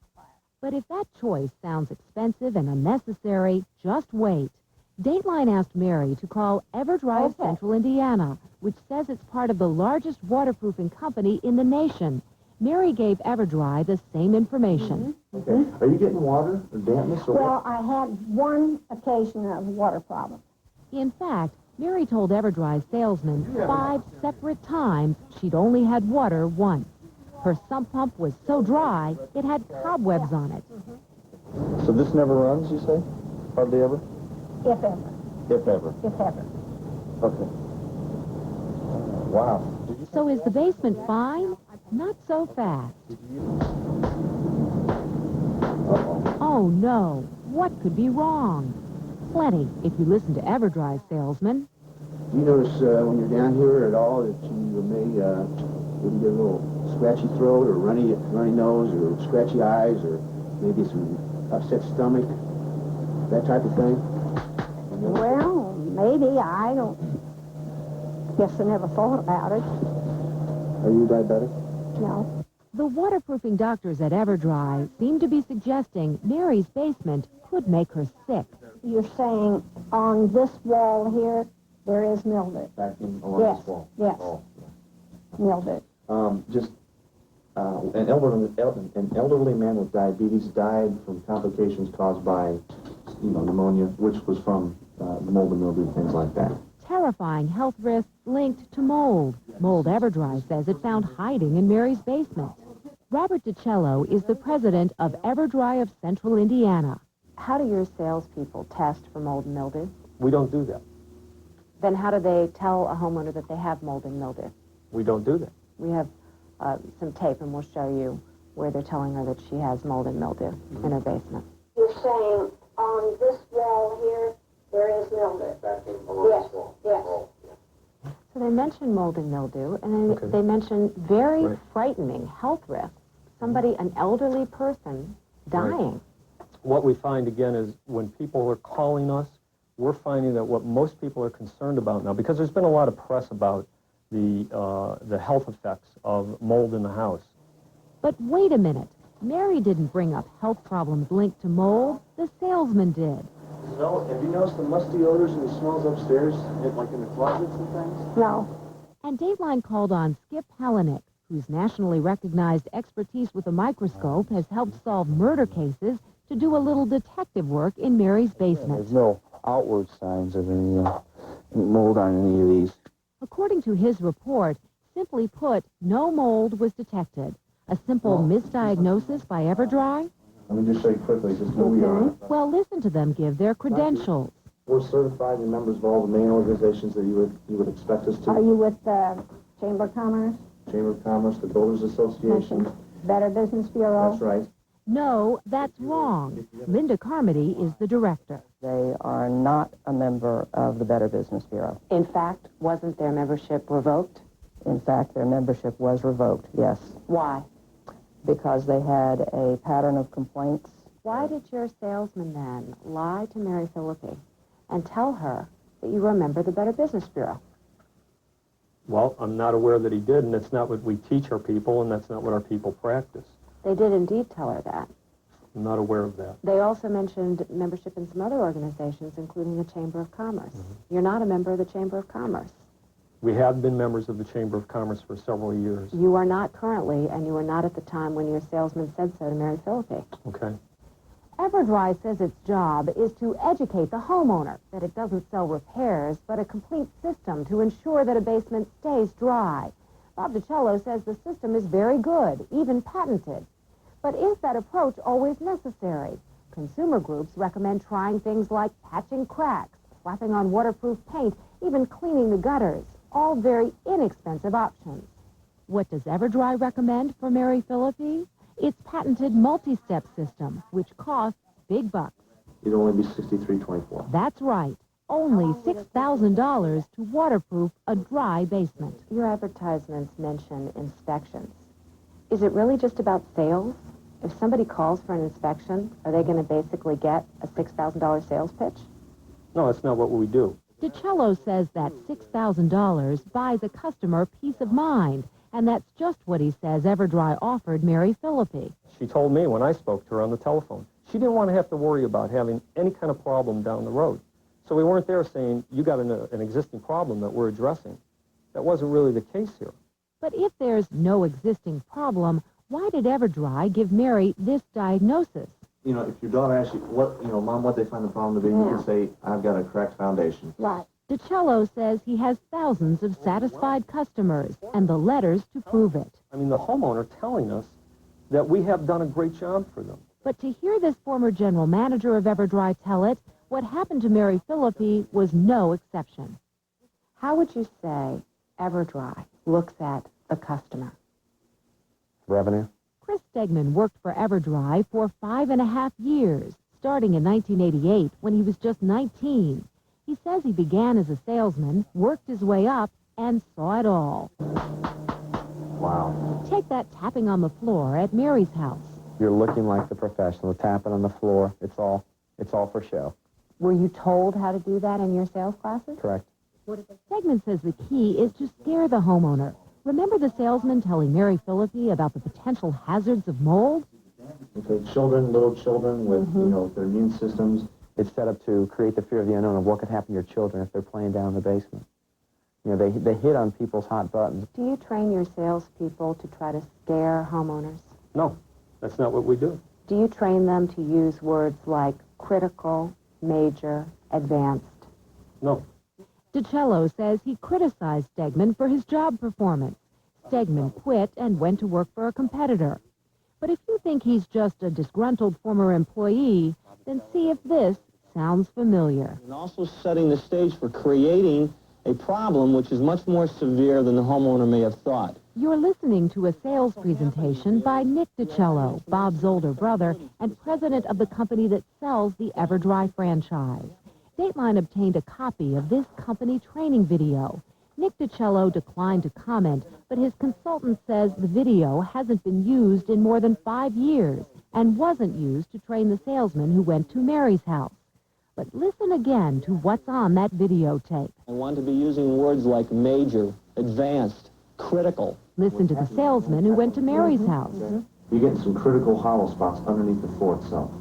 But if that choice sounds expensive and unnecessary, just wait. Dateline asked Mary to call EverDry of Central Indiana, which says it's part of the largest waterproofing company in the nation. Mary gave EverDry the same information. Okay. Are you getting water or dampness? Or well, I had one occasion of water problem. In fact, Mary told EverDry's salesman 5 separate times she'd only had water once. Her sump pump was so dry, it had cobwebs on it. So this never runs, you say? Hardly ever? If ever. If ever. If ever. Okay. Wow. So is the basement fine? Not so fast. Oh, no. What could be wrong? Plenty, if you listen to EverDry's salesman. Do you notice when you're down here at all that you may maybe get a little scratchy throat or runny nose or scratchy eyes or maybe some upset stomach, that type of thing? Well, maybe. I don't guess I never thought about it. Are you diabetic? No. The waterproofing doctors at EverDry seem to be suggesting Mary's basement could make her sick. You're saying on this wall here? There is mildew. Back in along Yes, this wall. yes. Oh, Mildew. An elderly man with diabetes died from complications caused by, pneumonia, which was from the mold and mildew, things like that. Terrifying health risks linked to mold. Mold Everdry says it found hiding in Mary's basement. Robert DiCello is the president of Everdry of Central Indiana. How do your salespeople test for mold and mildew? We don't do that. Then how do they tell a homeowner that they have mold and mildew? We don't do that. We have some tape, and we'll show you where they're telling her that she has mold and mildew in her basement. You're saying on this wall here, there is mildew. Yes, yes. So they mention mold and mildew, and then they mention very frightening health risks. Somebody, an elderly person, dying. What we find, again, is when people are calling us, we're finding that what most people are concerned about now, because there's been a lot of press about the health effects of mold in the house. But wait a minute. Mary didn't bring up health problems linked to mold. The salesman did. No, have you noticed the musty odors and the smells upstairs, like in the closets and things? No. And Dateline called on Skip Halenik, whose nationally recognized expertise with a microscope has helped solve murder cases, to do a little detective work in Mary's basement. There's no outward signs of any mold on any of these. According to his report, simply put, no mold was detected. A simple misdiagnosis by Everdry? Let me just show you quickly just who we are. Well, listen to them give their credentials. We're certified and members of all the main organizations that you would expect us to. Are you with the Chamber of Commerce? Chamber of Commerce, the Builders Association. Better Business Bureau? That's right. No, that's wrong. Linda Carmody is the director. They are not a member of the Better Business Bureau. In fact, wasn't their membership revoked? In fact, their membership was revoked, yes. Why? Because they had a pattern of complaints. Why did your salesman then lie to Mary Philippi and tell her that you were a member of the Better Business Bureau? Well, I'm not aware that he did, and that's not what we teach our people, and that's not what our people practice. They did indeed tell her that. I'm not aware of that. They also mentioned membership in some other organizations, including the Chamber of Commerce. You're not a member of the Chamber of Commerce. We have been members of the Chamber of Commerce for several years. You are not currently, and you were not at the time when your salesman said so to Mary Philippi. Okay. Everdry says its job is to educate the homeowner that it doesn't sell repairs, but a complete system to ensure that a basement stays dry. Bob DiCello says the system is very good, even patented. But is that approach always necessary? Consumer groups recommend trying things like patching cracks, slapping on waterproof paint, even cleaning the gutters. All very inexpensive options. What does Everdry recommend for Mary Philippi? Its patented multi-step system, which costs big bucks. It'd only be $63.24. That's right. Only $6,000 to waterproof a dry basement. Your advertisements mention inspections. Is it really just about sales? If somebody calls for an inspection, are they going to basically get a $6,000 sales pitch? No, that's not what we do. DiCello says that $6,000 buys a customer peace of mind, and that's just what he says Everdry offered Mary Philippi. She told me when I spoke to her on the telephone, she didn't want to have to worry about having any kind of problem down the road. So we weren't there saying, you got an existing problem that we're addressing. That wasn't really the case here. But if there's no existing problem, why did Everdry give Mary this diagnosis? If your daughter asks you, Mom, what they find the problem to be, you can say, I've got a cracked foundation. Right. DiCello says he has thousands of satisfied customers and the letters to prove it. I mean, the homeowner telling us that we have done a great job for them. But to hear this former general manager of Everdry tell it, what happened to Mary Philippi was no exception. How would you say Everdry looks at the customer? Revenue. Chris Stegman worked for Everdry for 5.5 years, starting in 1988 when he was just 19. He says he began as a salesman, worked his way up, and saw it all. Wow. Take that tapping on the floor at Mary's house. You're looking like the professional, tapping on the floor. It's all for show. Were you told how to do that in your sales classes? Correct. Stegman says the key is to scare the homeowner. Remember the salesman telling Mary Philippi about the potential hazards of mold? Okay, little children with, their immune systems, It's set up to create the fear of the unknown of what could happen to your children if they're playing down in the basement. You know, they hit on people's hot buttons. Do you train your salespeople to try to scare homeowners? No, that's not what we do. Do you train them to use words like critical, major, advanced? No. DiCello says he criticized Stegman for his job performance. Stegman quit and went to work for a competitor. But if you think he's just a disgruntled former employee, then see if this sounds familiar. And also setting the stage for creating a problem which is much more severe than the homeowner may have thought. You're listening to a sales presentation by Nick DiCello, Bob's older brother, and president of the company that sells the EverDry franchise. Dateline obtained a copy of this company training video. Nick DiCello declined to comment, but his consultant says the video hasn't been used in more than 5 years and wasn't used to train the salesman who went to Mary's house. But listen again to what's on that videotape. I want to be using words like major, advanced, critical. Listen to the salesman who went to Mary's house. You're getting some critical hollow spots underneath the floor itself.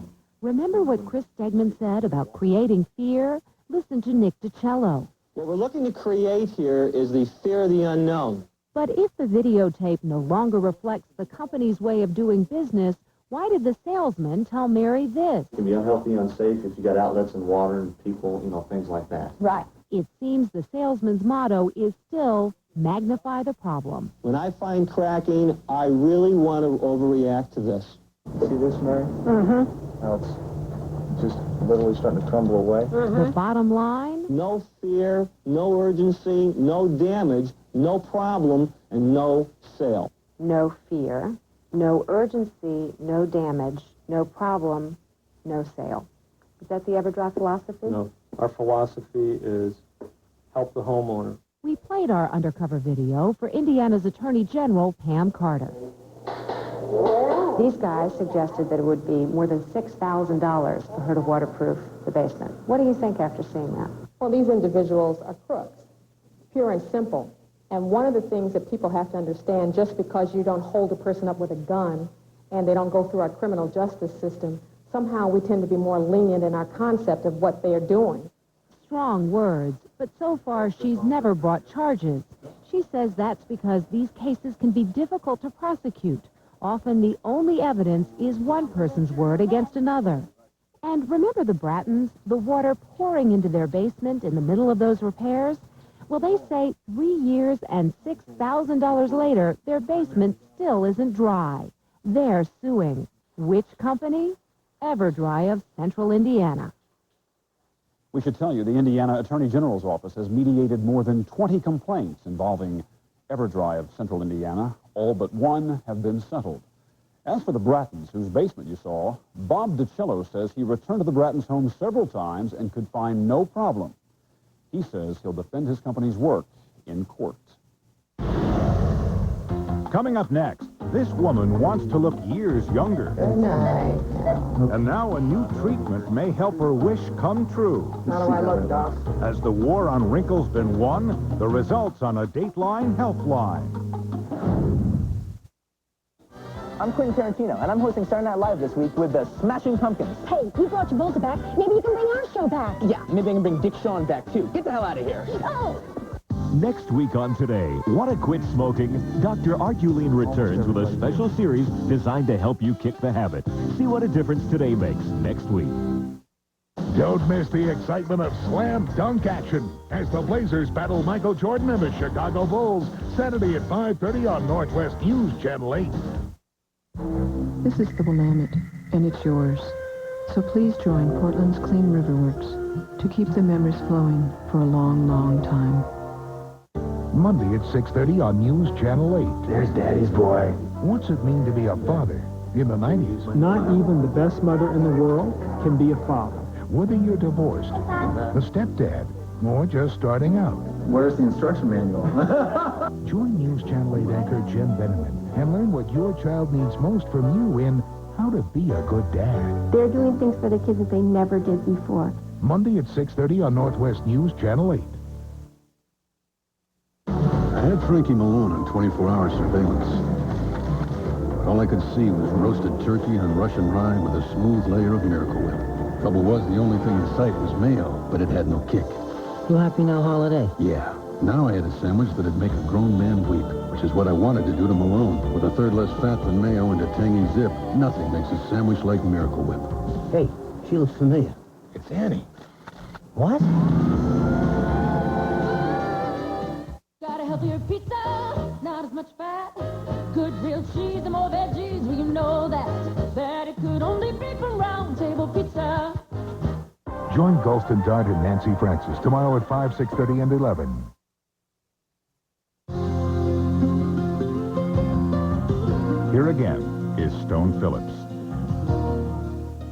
Remember what Chris Stegman said about creating fear? Listen to Nick DiCello. What we're looking to create here is the fear of the unknown. But if the videotape no longer reflects the company's way of doing business, why did the salesman tell Mary this? It can be unhealthy, unsafe if you got outlets and water and people, you know, things like that. Right. It seems the salesman's motto is still magnify the problem. When I find cracking, I really want to overreact to this. See this, Mary? Mm-hmm. Now it's just literally starting to crumble away. The bottom line? No fear, no urgency, no damage, no problem, and no sale. No fear, no urgency, no damage, no problem, no sale. Is that the EverDry philosophy? No. Our philosophy is help the homeowner. We played our undercover video for Indiana's Attorney General, Pam Carter. These guys suggested that it would be more than $6,000 for her to waterproof the basement. What do you think after seeing that? Well, these individuals are crooks, pure and simple. And one of the things that people have to understand, just because you don't hold a person up with a gun and they don't go through our criminal justice system, somehow we tend to be more lenient in our concept of what they are doing. Strong words, but so far she's never brought charges. She says that's because these cases can be difficult to prosecute. Often the only evidence is one person's word against another. And remember the Brattons, the water pouring into their basement in the middle of those repairs? Well, they say 3 years and $6,000 later, their basement still isn't dry. They're suing. Which company? EverDry of Central Indiana. We should tell you the Indiana Attorney General's office has mediated more than 20 complaints involving EverDry of Central Indiana. All but one have been settled. As for the Brattons, whose basement you saw, Bob DiCello says he returned to the Brattons' home several times and could find no problem. He says he'll defend his company's work in court. Coming up next, this woman wants to look years younger. Good night. And now a new treatment may help her wish come true. How do I look, Doc? Has the war on wrinkles been won? The results on a Dateline Healthline. I'm Quentin Tarantino, and I'm hosting Saturday Night Live this week with the Smashing Pumpkins. Hey, we brought Travolta back. Maybe you can bring our show back. Yeah, maybe I can bring Dick Shawn back, too. Get the hell out of here. Oh! Next week on Today, Want to Quit Smoking? Dr. Art Ulene returns with a special series designed to help you kick the habit. See what a difference today makes next week. Don't miss the excitement of slam dunk action as the Blazers battle Michael Jordan and the Chicago Bulls Saturday at 5:30 on Northwest News Channel 8. This is the Willamette, and it's yours. So please join Portland's Clean River Works to keep the memories flowing for a long, long time. Monday at 6:30 on News Channel 8. There's Daddy's boy. What's it mean to be a father in the 90s? Not even the best mother in the world can be a father. Whether you're divorced, a stepdad, or just starting out. Where's the instruction manual? Join News Channel 8 anchor Jen Benneman and learn what your child needs most from you in How to Be a Good Dad. They're doing things for the kids that they never did before. Monday at 6:30 on Northwest News Channel 8. I had Frankie Malone on 24-hour surveillance. All I could see was roasted turkey on Russian rye with a smooth layer of Miracle Whip. Trouble was, the only thing in sight was mayo, but it had no kick. You happy now, Holiday? Yeah. Now I had a sandwich that'd make a grown man weep, which is what I wanted to do to Malone. With a third less fat than mayo and a tangy zip, nothing makes a sandwich like Miracle Whip. Hey, she looks familiar. It's Annie. What? Got a healthier pizza, not as much fat. Good grilled cheese and more veggies, well, you know that it could only be from Round Table Pizza. Join Gulston Dart and Nancy Francis tomorrow at 5, 6:30, and 11. Here again is Stone Phillips.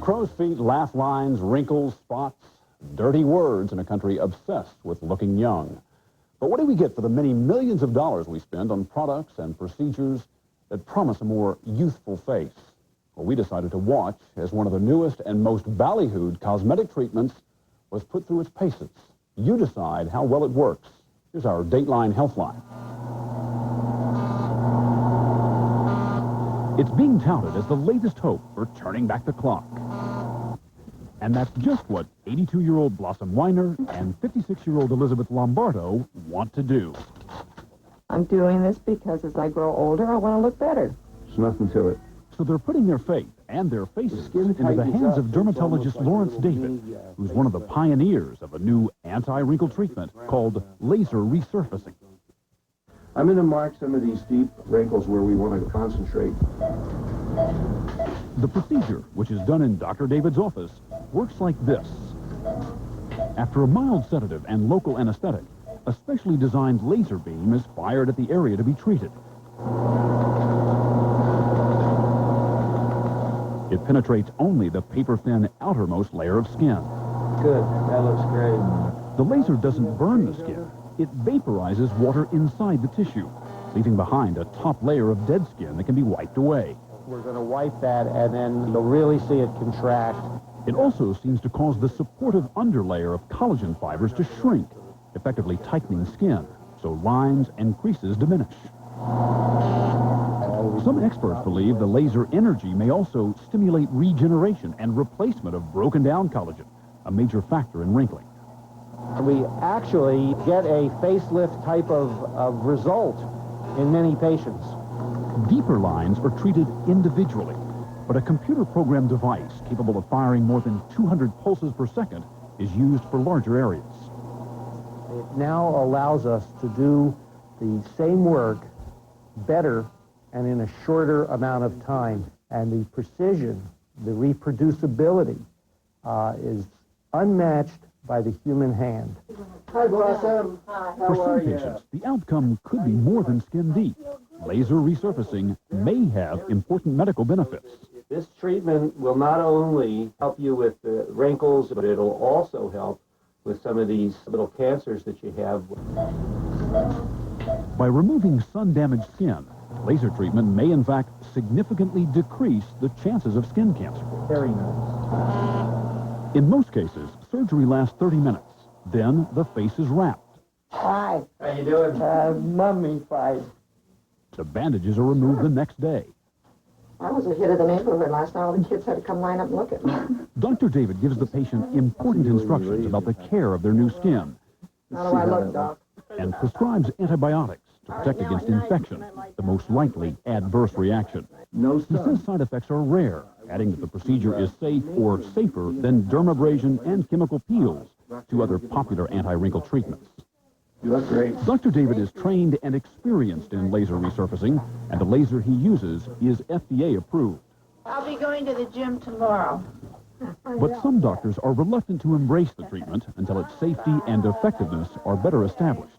Crow's feet, laugh lines, wrinkles, spots, dirty words in a country obsessed with looking young. But what do we get for the many millions of dollars we spend on products and procedures that promise a more youthful face? Well, we decided to watch as one of the newest and most ballyhooed cosmetic treatments was put through its paces. You decide how well it works. Here's our Dateline Healthline. It's being touted as the latest hope for turning back the clock. And that's just what 82-year-old Blossom Weiner and 56-year-old Elizabeth Lombardo want to do. I'm doing this because as I grow older, I want to look better. There's nothing to it. So they're putting their faith and their faces into the hands of dermatologist Lawrence David, who's one of the pioneers of a new anti-wrinkle treatment called laser resurfacing. I'm going to mark some of these deep wrinkles where we want to concentrate. The procedure, which is done in Dr. David's office, works like this. After a mild sedative and local anesthetic, a specially designed laser beam is fired at the area to be treated. It penetrates only the paper-thin outermost layer of skin. Good. That looks great. The laser doesn't burn the skin. It vaporizes water inside the tissue, leaving behind a top layer of dead skin that can be wiped away. We're going to wipe that, and then you'll really see it contract. It also seems to cause the supportive underlayer of collagen fibers to shrink, effectively tightening skin, so lines and creases diminish. Some experts believe the laser energy may also stimulate regeneration and replacement of broken-down collagen, a major factor in wrinkling. We actually get a facelift type of result in many patients. Deeper lines are treated individually, but a computer-programmed device capable of firing more than 200 pulses per second is used for larger areas. It now allows us to do the same work better and in a shorter amount of time. And the precision, the reproducibility is unmatched by the human hand. Hi, Blossom. For some patients, the outcome could be more than skin deep. Laser resurfacing may have important medical benefits. This treatment will not only help you with the wrinkles, but it'll also help with some of these little cancers that you have. By removing sun-damaged skin, laser treatment may in fact significantly decrease the chances of skin cancer. Very nice. In most cases, surgery lasts 30 minutes. Then the face is wrapped. Hi. How you doing? Mummified. The bandages are removed the next day. I was a hit of the neighborhood last night. All the kids had to come line up and look at me. Dr. David gives the patient important instructions about the care of their new skin How do I look, Doc? and prescribes antibiotics to protect against infection, the most likely adverse reaction. No He says side effects are rare, adding that the procedure is safe or safer than dermabrasion and chemical peels, two other popular anti-wrinkle treatments. You look great. Dr. David is trained and experienced in laser resurfacing, and the laser he uses is FDA approved. I'll be going to the gym tomorrow. But some doctors are reluctant to embrace the treatment until its safety and effectiveness are better established.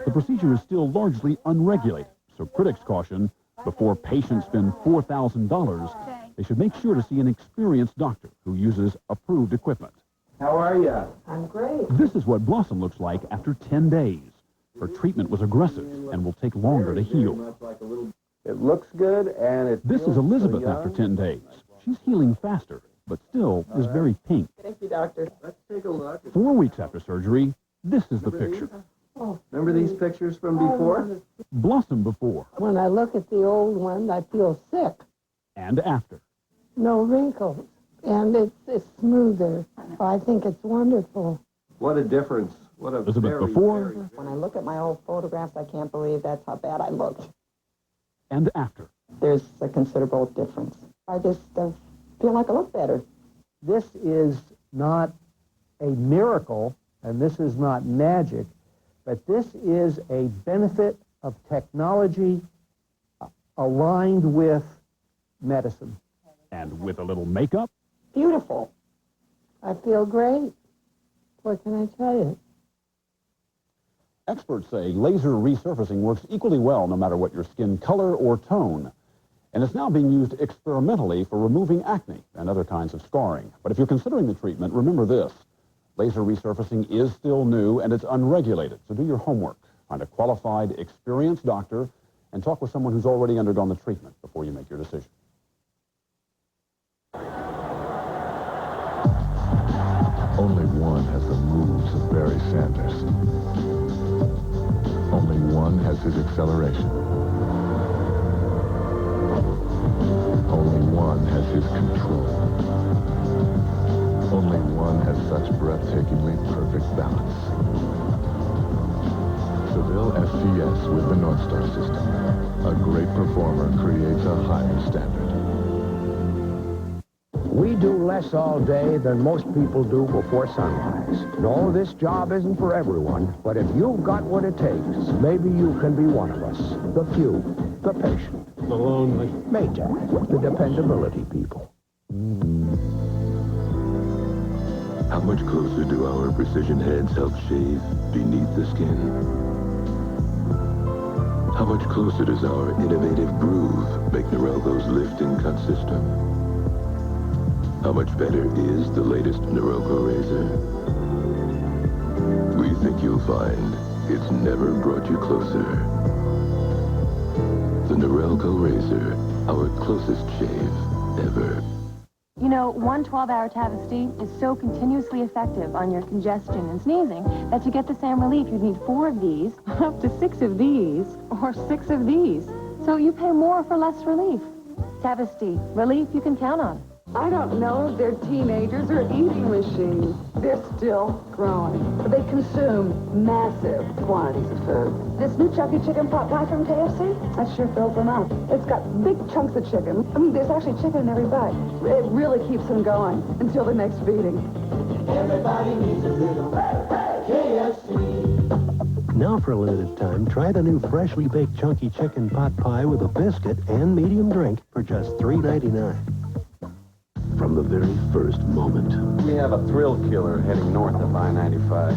The procedure is still largely unregulated, so critics caution before patients spend $4,000, they should make sure to see an experienced doctor who uses approved equipment. How are you? I'm great. This is what Blossom looks like after 10 days. Her treatment was aggressive and will take longer to heal. It looks good, and it This is Elizabeth after 10 days. She's healing faster, but still is very pink. Thank you, doctor. Let's take a look. 4 weeks after surgery, this is the picture. Remember these pictures from before? Blossom before When I look at the old one, I feel sick. and after. No wrinkles. and it's smoother. I think it's wonderful. What a difference. What a Elizabeth, very, before very... When I look at my old photographs, I can't believe that's how bad I looked. and after. There's a considerable difference. I just feel like I look better. This is not a miracle, and this is not magic, but this is a benefit of technology aligned with medicine. And with a little makeup, Beautiful. I feel great. What can I tell you? experts say laser resurfacing works equally well no matter what your skin color or tone. And it's now being used experimentally for removing acne and other kinds of scarring. But if you're considering the treatment, remember this. Laser resurfacing is still new and it's unregulated. So do your homework. Find a qualified, experienced doctor and talk with someone who's already undergone the treatment before you make your decision. Only one has the moves of Barry Sanders. Only one has his acceleration. Only one has his control. Only one has such breathtakingly perfect balance. Seville STS with the North Star system. A great performer creates a higher standard. We do less all day than most people do before sunrise. No, this job isn't for everyone, but if you've got what it takes, maybe you can be one of us. The few, the patient, the lonely, Maytag, the dependability people. How much closer do our precision heads help shave beneath the skin? How much closer does our innovative groove make Norelco's lift and cut system? How much better is the latest Norelco razor? We think you'll find it's never brought you closer. The Norelco razor, our closest shave ever. You know, one 12-hour Tavesty is so continuously effective on your congestion and sneezing that to get the same relief, you'd need 4 of these, up to 6 of these, or 6 of these. So you pay more for less relief. Tavesty, relief you can count on. I don't know if they're teenagers or eating machines. They're still growing. They consume massive quantities of food. This new chunky chicken pot pie from KFC, that sure fills them up. It's got big chunks of chicken. I mean, there's actually chicken in every bite. It really keeps them going until the next feeding. Everybody needs a little KFC. Now for a limited time, try the new freshly baked chunky chicken pot pie with a biscuit and medium drink for just $3.99. From the very first moment. We have a thrill killer heading north of I-95.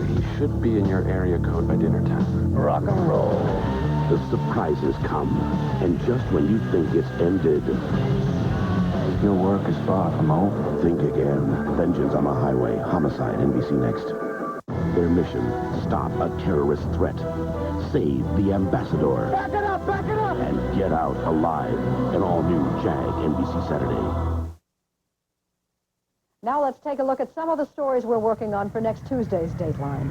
He should be in your area code by dinner time. Rock and roll. The surprises come, and just when you think it's ended, Your work is far from over. think again. Vengeance on the Highway. Homicide. NBC Next. Their mission: stop a terrorist threat, save the ambassador, Back it up, back it up! and get out alive. An all-new JAG NBC Saturday. Now let's take a look at some of the stories we're working on for next Tuesday's Dateline.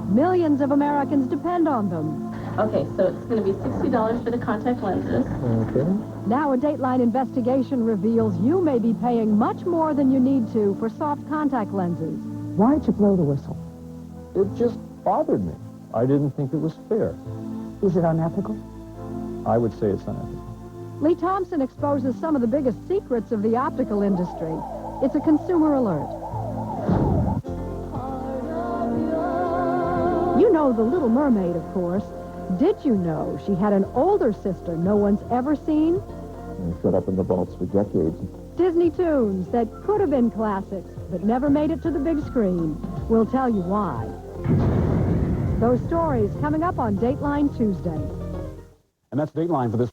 Millions of Americans depend on them. Okay, so it's going to be $60 for the contact lenses. Okay. Now a Dateline investigation reveals you may be paying much more than you need to for soft contact lenses. Why'd you blow the whistle? It just bothered me. I didn't think it was fair. Is it unethical? I would say it's unethical. Lee Thompson exposes some of the biggest secrets of the optical industry. It's a consumer alert. You know The Little Mermaid, of course. Did you know she had an older sister no one's ever seen? Shut up in the vaults for decades. Disney tunes that could have been classics, but never made it to the big screen. We'll tell you why. Those stories coming up on Dateline Tuesday. And that's Dateline for this